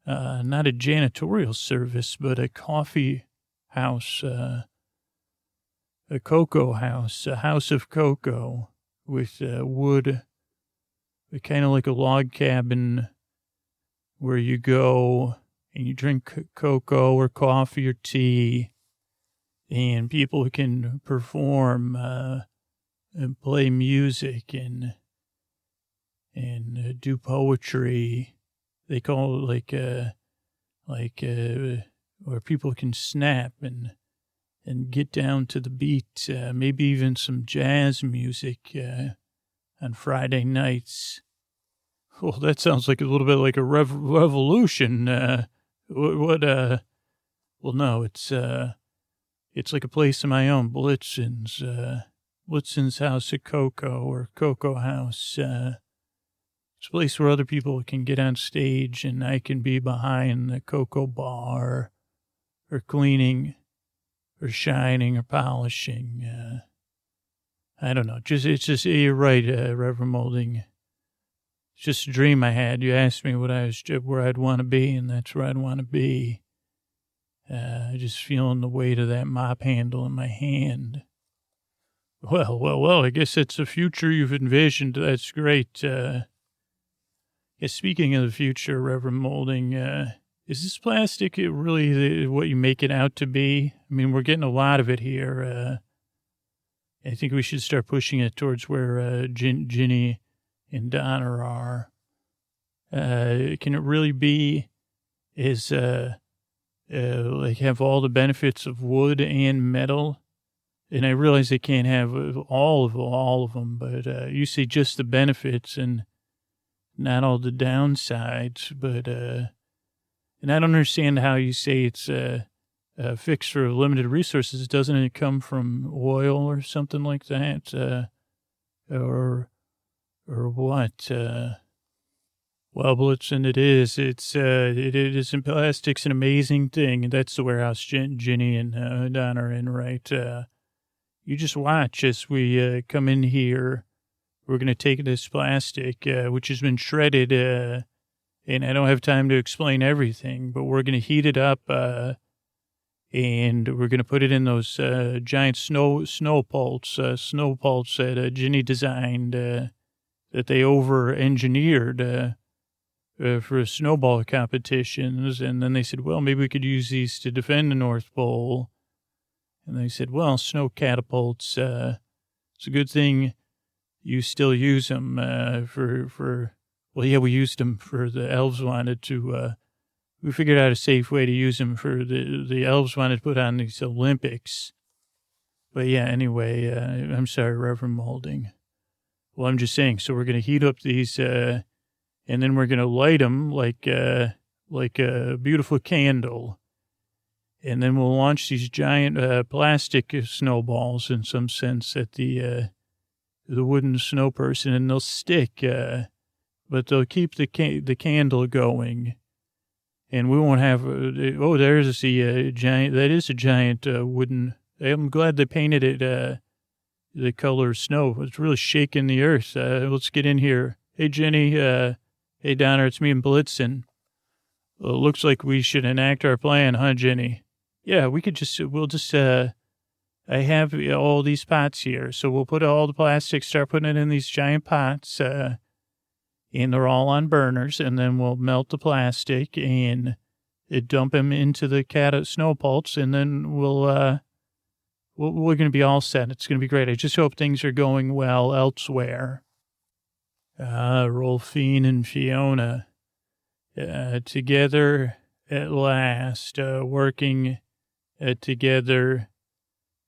Not a janitorial service, but a coffee house, a cocoa house, a house of cocoa with wood, kind of like a log cabin where you go and you drink cocoa or coffee or tea, and people can perform and play music and do poetry. They call it where people can snap and get down to the beat, maybe even some jazz music on Friday nights. Well, that sounds like a little bit like a revolution. Well, no, it's like a place of my own, Blitzen's House of Cocoa or Cocoa House. It's a place where other people can get on stage and I can be behind the cocoa bar or cleaning or shining or polishing. I don't know. You're right, Reverend Molding. It's just a dream I had. You asked me where I'd want to be, and that's where I'd want to be. Just feeling the weight of that mop handle in my hand. Well, I guess it's the future you've envisioned. That's great. Speaking of the future, Reverend Molding, is this plastic really what you make it out to be? I mean, we're getting a lot of it here. I think we should start pushing it towards where Ginny and Donna are. Can it really be like have all the benefits of wood and metal? And I realize they can't have all of them, but you say just the benefits and not all the downsides. But and I don't understand how you say it's fixed for limited resources. Doesn't it come from oil or something like that, or what? Well, Blitzen, it is. It is in plastic's an amazing thing, and that's the warehouse Ginny and Don are in, right? You just watch as we come in here. We're going to take this plastic, which has been shredded, and I don't have time to explain everything, but we're going to heat it up, and we're going to put it in those giant snow pults that Ginny designed, that they over-engineered for snowball competitions. And then they said, well, maybe we could use these to defend the North Pole. And they said, well, snow catapults, it's a good thing you still use them we used them for the elves wanted to, we figured out a safe way to use them for the elves wanted to put on these Olympics. But yeah, anyway, I'm sorry, Reverend Molding. Well, I'm just saying, so we're going to heat up these, and then we're going to light them like a beautiful candle. And then we'll launch these giant plastic snowballs, in some sense, at the wooden snow person, and they'll stick, but they'll keep the candle going. And we won't have, there's a giant, that is a giant wooden, I'm glad they painted it the color of snow. It's really shaking the earth. Let's get in here. Hey, Jenny. Hey, Donna, it's me and Blitzen. Well, looks like we should enact our plan, huh, Jenny? Yeah, I have all these pots here, so we'll put all the plastic, start putting it in these giant pots, and they're all on burners, and then we'll melt the plastic and dump them into the snow pulps, and then we're going to be all set. It's going to be great. I just hope things are going well elsewhere. Rolfine and Fiona. Together at last, working together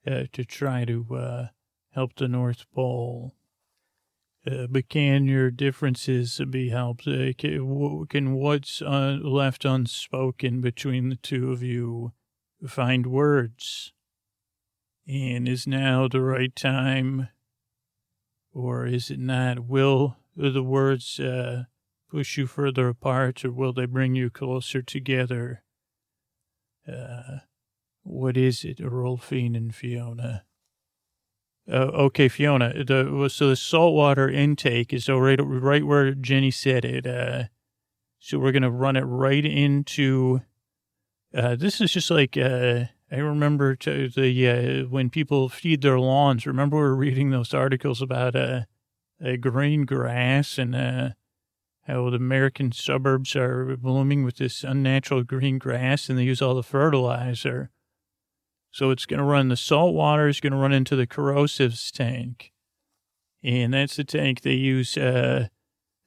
to try to help the North Pole. But can your differences be helped? Can what's left unspoken between the two of you find words? And is now the right time, or is it not? Will the words push you further apart, or will they bring you closer together? What is it, Rolfine and Fiona? Okay, Fiona. So the saltwater intake is right where Jenny said it. So we're gonna run it right into. This is just like I remember when people feed their lawns. Remember we were reading those articles about green grass and how the American suburbs are blooming with this unnatural green grass, and they use all the fertilizer. So it's going to run, the salt water is going to run into the corrosives tank. And that's the tank they use to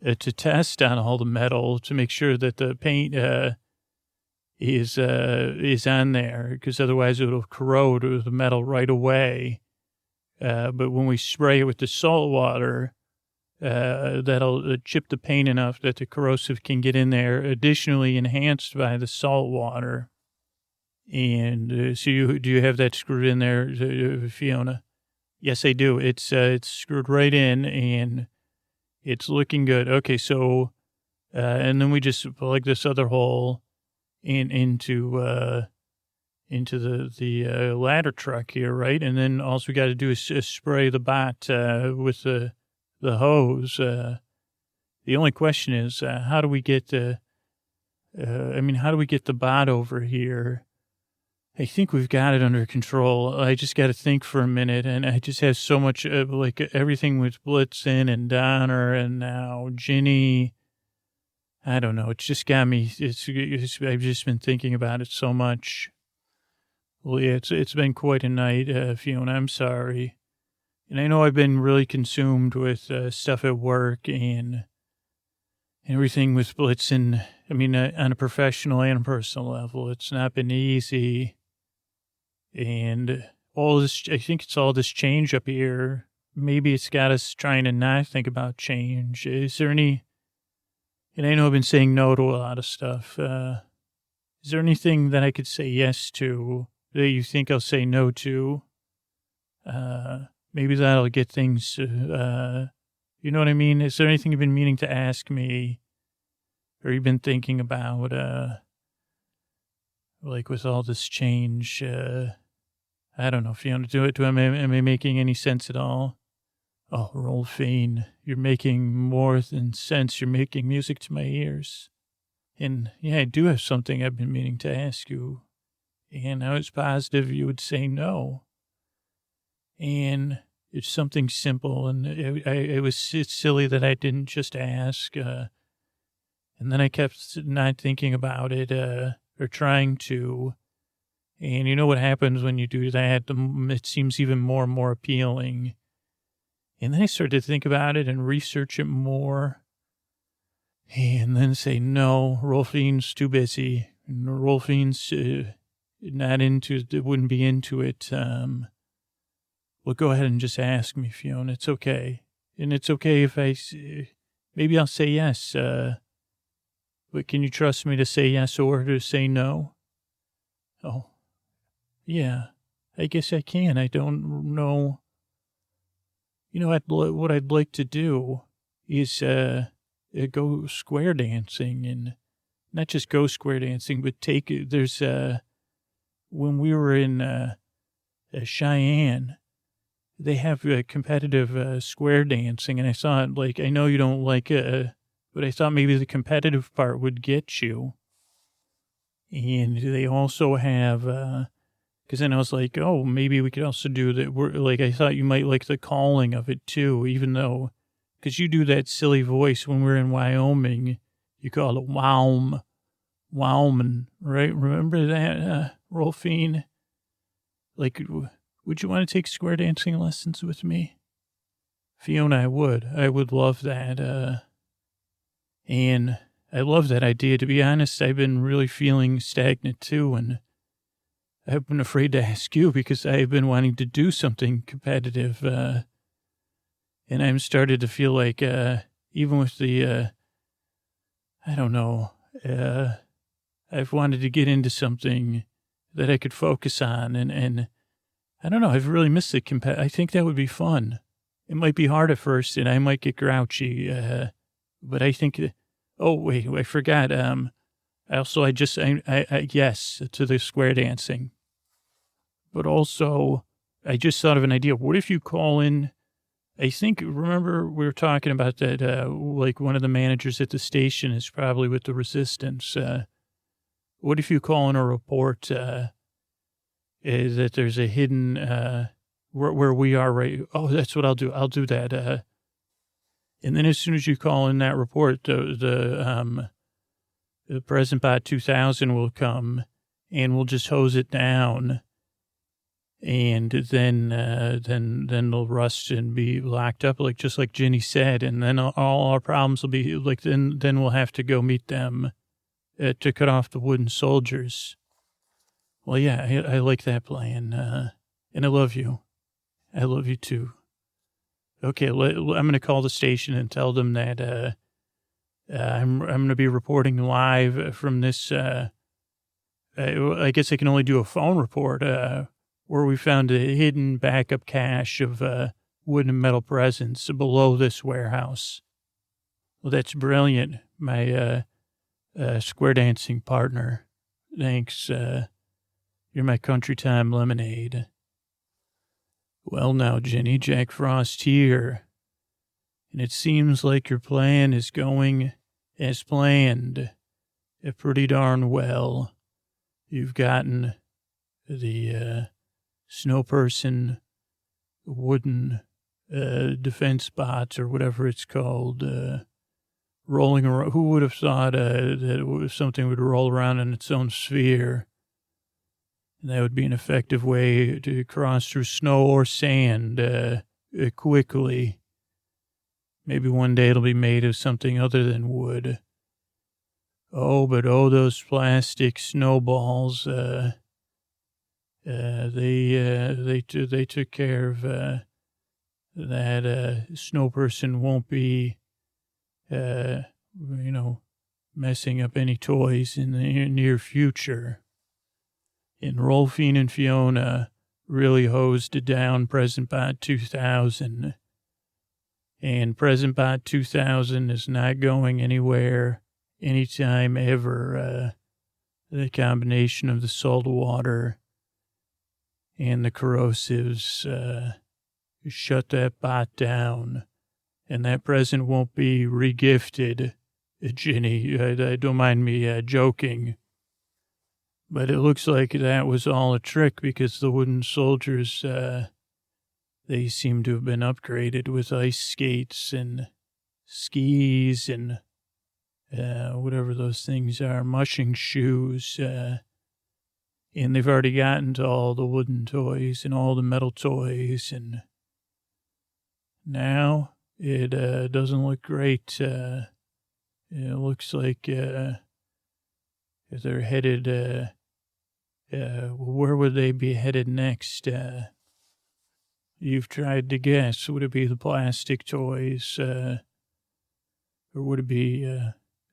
test on all the metal to make sure that the paint is on there, because otherwise it'll corrode the metal right away. But when we spray it with the salt water, that'll chip the paint enough that the corrosive can get in there, additionally enhanced by the salt water. And so do you have that screwed in there, Fiona? Yes, I do. It's screwed right in, and it's looking good. Okay, so and then we just plug this other hole into the ladder truck here, right? And then all we got to do is spray the bot with the hose. The only question is, how do we get the bot over here? I think we've got it under control. I just got to think for a minute, and I just have so much, everything with Blitzen and Donner and now Ginny. I don't know. It's just got me, I've just been thinking about it so much. Well, yeah, it's been quite a night, Fiona. I'm sorry. And I know I've been really consumed with stuff at work and everything with Blitzen. I mean, on a professional and a personal level, it's not been easy. And all this, I think it's all this change up here. Maybe it's got us trying to not think about change. Is there any, and I know I've been saying no to a lot of stuff. Is there anything that I could say yes to that you think I'll say no to? Maybe that'll get things, you know what I mean? Is there anything you've been meaning to ask me, or you've been thinking about, like with all this change? I don't know if you want to do it. Am I making any sense at all? Oh, Rolfine, you're making more than sense. You're making music to my ears. And yeah, I do have something I've been meaning to ask you. And I was positive you would say no. And it's something simple, and it's silly that I didn't just ask. And then I kept not thinking about it, or trying to. And you know what happens when you do that? It seems even more and more appealing. And then I started to think about it and research it more. And then say, no, Rolfine's too busy. And Rolfine's not into it, wouldn't be into it. Well, go ahead and just ask me, Fiona. It's okay. And it's okay if maybe I'll say yes. But can you trust me to say yes or to say no? Oh, yeah, I guess I can. I don't know. You know, what I'd like to do is go square dancing, and not just go square dancing, but there's, when we were in Cheyenne, they have competitive square dancing, and I thought, like, I know you don't like but I thought maybe the competitive part would get you. And they also have, because then I was like, oh, maybe we could also do that. I thought you might like the calling of it too, even though, because you do that silly voice when we're in Wyoming. You call it Wowman, right? Remember that, Rolfine? Like, would you want to take square dancing lessons with me? Fiona, I would. I would love that. And I love that idea. To be honest, I've been really feeling stagnant too, and I've been afraid to ask you because I've been wanting to do something competitive, and I'm started to feel like, even with the, I don't know, I've wanted to get into something that I could focus on, and I don't know, I've really missed it. I think that would be fun. It might be hard at first, and I might get grouchy, but I think, oh, wait, I forgot, yes, to the square dancing. But also, I just thought of an idea. What if you call in, remember we were talking about that, like one of the managers at the station is probably with the resistance. What if you call in a report, is that there's a hidden, where we are right? Oh, that's what I'll do. I'll do that. And then as soon as you call in that report, the Present Bot 2000 will come and we'll just hose it down. And then they'll rust and be locked up, just like Ginny said. And then all our problems will be then we'll have to go meet them to cut off the wooden soldiers. Well, yeah, I like that plan. And I love you. I love you too. Okay, I'm going to call the station and tell them that I'm going to be reporting live from this. I guess I can only do a phone report where we found a hidden backup cache of wood and metal presents below this warehouse. Well, that's brilliant, my square dancing partner. Thanks. You're my country time lemonade. Well, now, Jenny, Jack Frost here. And it seems like your plan is going as planned. Pretty darn well. You've gotten the snow person wooden defense bots or whatever it's called rolling around. Who would have thought that something would roll around in its own sphere? And that would be an effective way to cross through snow or sand quickly. Maybe one day it'll be made of something other than wood. Oh, but those plastic snowballs, they took care of that snow person won't be, messing up any toys in the near future. And Rolfine and Fiona really hosed down Present Bot 2000. And Present Bot 2000 is not going anywhere anytime ever. The combination of the salt water and the corrosives shut that bot down. And that present won't be regifted, Ginny. Don't mind me joking. But it looks like that was all a trick because the wooden soldiers, they seem to have been upgraded with ice skates and skis and whatever those things are, mushing shoes. And they've already gotten to all the wooden toys and all the metal toys. And now it doesn't look great. It looks like they're headed... where would they be headed next? You've tried to guess. Would it be the plastic toys? Or would it be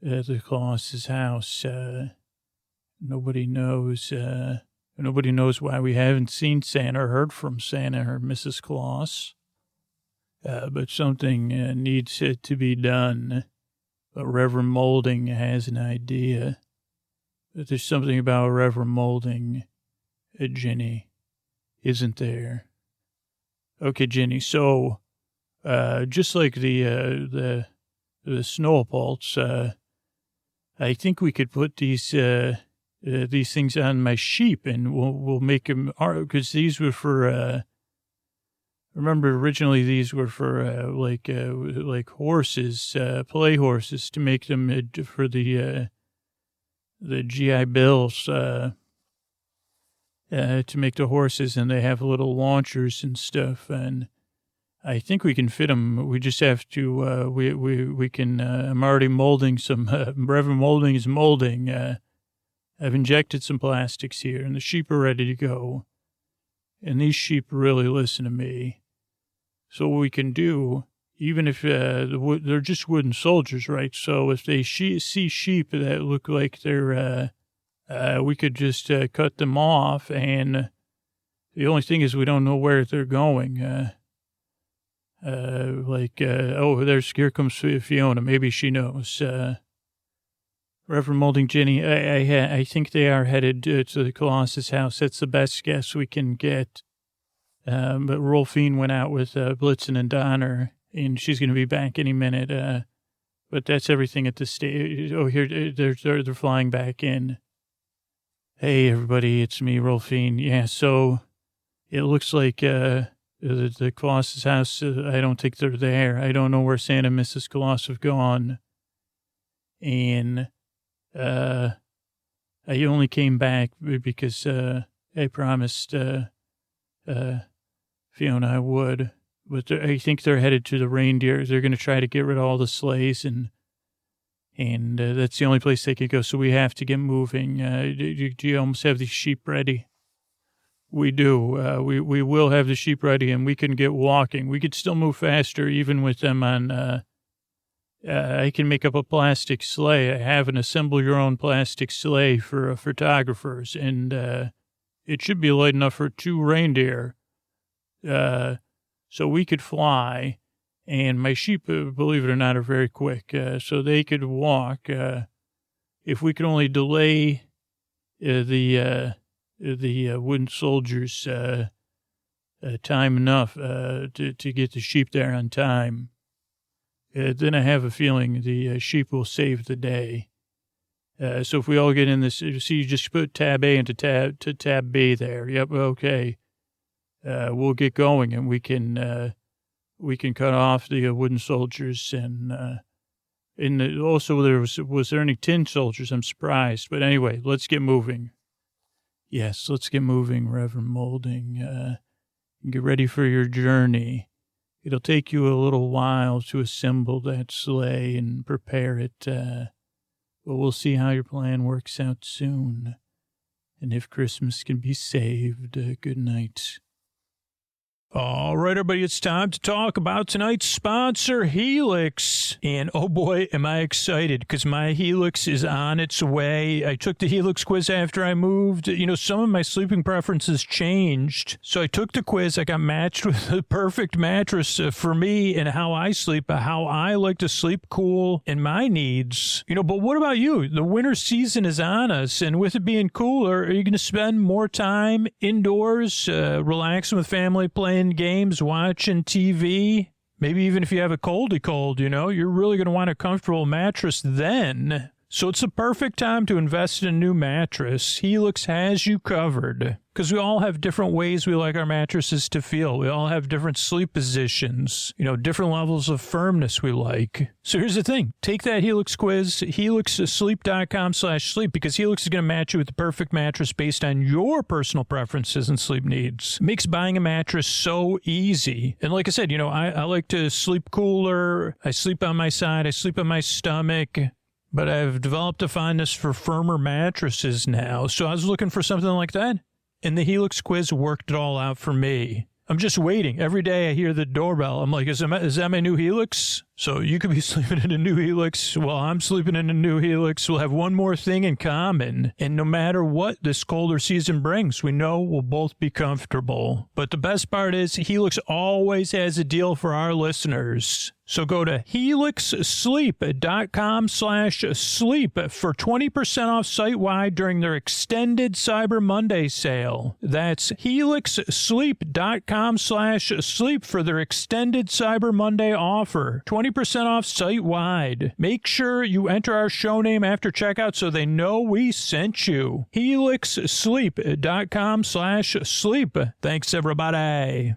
the Claus's house? Nobody knows. Nobody knows why we haven't seen Santa or heard from Santa or Mrs. Claus. But something needs to be done. But Reverend Molding has an idea. But there's something about Reverend Molding, Ginny, isn't there? Okay, Ginny, so just like the snowballs, I think we could put these these things on my sheep, and we'll make them, because these were for, remember originally these were for, like horses, play horses, to make them for the GI Bills, to make the horses, and they have little launchers and stuff, and I think we can fit them. We just have to, we can, I'm already molding some, Reverend Molding is molding. I've injected some plastics here, and the sheep are ready to go. And these sheep really listen to me. So what we can do, even if they're just wooden soldiers, right? So if they see sheep that look like they're, we could just cut them off, and the only thing is we don't know where they're going. Here comes Fiona. Maybe she knows. Reverend Molding Jenny, I think they are headed to the Colossus house. That's the best guess we can get. But Rolfine went out with Blitzen and Donner, and she's going to be back any minute. But that's everything at this stage. Oh, here, they're flying back in. Hey, everybody, it's me, Rolfine. Yeah, so it looks like the Colossus house, I don't think they're there. I don't know where Santa and Mrs. Colossus have gone. And I only came back because I promised Fiona I would. But I think they're headed to the reindeer. They're going to try to get rid of all the sleighs, and that's the only place they could go. So we have to get moving. Do you almost have the sheep ready? We do. We will have the sheep ready, and we can get walking. We could still move faster even with them on. I can make up a plastic sleigh. I have an assemble your own plastic sleigh for photographers, and it should be light enough for 2 reindeer. So we could fly, and my sheep, believe it or not, are very quick. So they could walk. If we could only delay the wooden soldiers time enough to get the sheep there on time, then I have a feeling the sheep will save the day. So if we all get in this, see, you just put tab A into tab B there. Yep, okay. We'll get going, and we can cut off the wooden soldiers, and also was there any tin soldiers? I'm surprised, but anyway, let's get moving. Yes, let's get moving, Reverend Molding. Get ready for your journey. It'll take you a little while to assemble that sleigh and prepare it, but we'll see how your plan works out soon. And if Christmas can be saved, good night. All right, everybody, it's time to talk about tonight's sponsor, Helix. And oh boy, am I excited, because my Helix is on its way. I took the Helix quiz after I moved. You know, some of my sleeping preferences changed. So I took the quiz. I got matched with the perfect mattress for me and how I sleep, how I like to sleep cool and my needs. You know, but what about you? The winter season is on us, and with it being cooler, are you going to spend more time indoors, relaxing with family, playing games, watching TV? Maybe even if you have a coldy cold, you know, you're really going to want a comfortable mattress then. So it's the perfect time to invest in a new mattress. Helix has you covered, because we all have different ways we like our mattresses to feel. We all have different sleep positions, you know, different levels of firmness we like. So here's the thing. Take that Helix quiz, helixsleep.com/sleep, because Helix is going to match you with the perfect mattress based on your personal preferences and sleep needs. It makes buying a mattress so easy. And like I said, you know, I like to sleep cooler. I sleep on my side. I sleep on my stomach. But I've developed a fondness for firmer mattresses now. So I was looking for something like that, and the Helix quiz worked it all out for me. I'm just waiting. Every day I hear the doorbell. I'm like, is that my new Helix? So you could be sleeping in a new Helix while I'm sleeping in a new Helix. We'll have one more thing in common. And no matter what this colder season brings, we know we'll both be comfortable. But the best part is Helix always has a deal for our listeners. So go to helixsleep.com/sleep for 20% off site-wide during their extended Cyber Monday sale. That's helixsleep.com/sleep for their extended Cyber Monday offer. 20% 20% off site-wide. Make sure you enter our show name after checkout so they know we sent you. HelixSleep.com/sleep. Thanks, everybody.